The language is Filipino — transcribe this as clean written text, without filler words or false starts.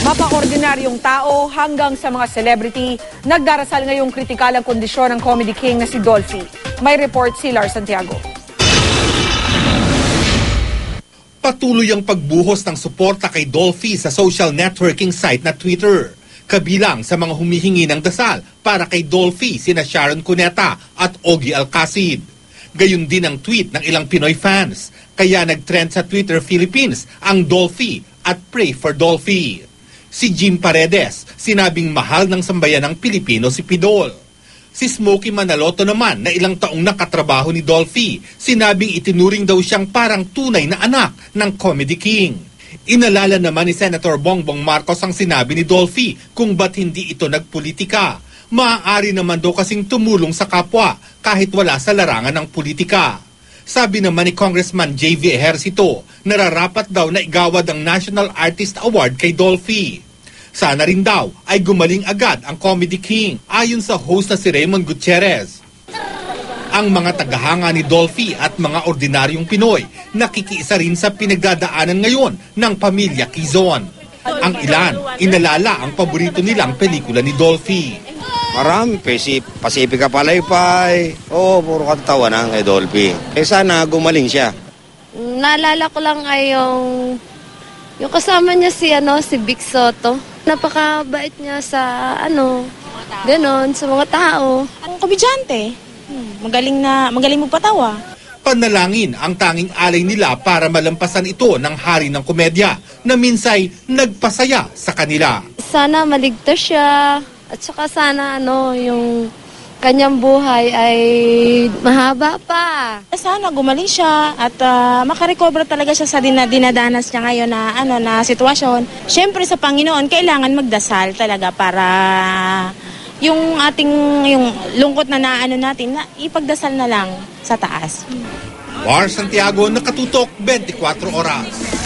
Mapa-ordinaryong tao hanggang sa mga celebrity, nagdarasal ngayong kritikal ang kondisyon ng comedy king na si Dolphy. May report si Lars Santiago. Patuloy ang pagbuhos ng suporta kay Dolphy sa social networking site na Twitter. Kabilang sa mga humihingi ng dasal para kay Dolphy sina Sharon Cuneta at Ogie Alcacid. Gayun din ang tweet ng ilang Pinoy fans. Kaya nag-trend sa Twitter Philippines ang Dolphy at Pray for Dolphy. Si Jim Paredes, sinabing mahal ng sambayan ng Pilipino si Pidol. Si Smokey Manaloto naman na ilang taong nakatrabaho ni Dolphy, sinabing itinuring daw siyang parang tunay na anak ng Comedy King. Inalala naman ni Senator Bongbong Marcos ang sinabi ni Dolphy kung ba't hindi ito nagpolitika. Maaari naman daw kasing tumulong sa kapwa kahit wala sa larangan ng politika. Sabi naman ni Congressman J.V. Ejercito, nararapat daw na igawad ang National Artist Award kay Dolphy. Sana rin daw ay gumaling agad ang Comedy King ayon sa host na si Raymond Gutierrez. Ang mga tagahanga ni Dolphy at mga ordinaryong Pinoy nakikiisa rin sa pinagdadaanan ngayon ng pamilya Quezon. Ang ilan, inalala ang paborito nilang pelikula ni Dolphy. Marami, Pacifica Palaypay. Oo, puro katawanan kay Dolphy. Sana gumaling siya. Naalala ko lang ay yung kasama niya si Vic Soto. Napakabait niya sa ganon, sa mga tao. Ang komedyante, magaling magpatawa. Panalangin ang tanging alay nila para malampasan ito ng hari ng komedya na minsay nagpasaya sa kanila. Sana maligtas siya. At saka sana yung kanyang buhay ay mahaba pa. Sana gumaling siya at makarecover talaga siya sa dinadanas niya ngayon na sitwasyon. Siyempre sa Panginoon, kailangan magdasal talaga para yung lungkot na natin, na ipagdasal na lang sa taas. Lars Santiago, Nakatutok, 24 Oras.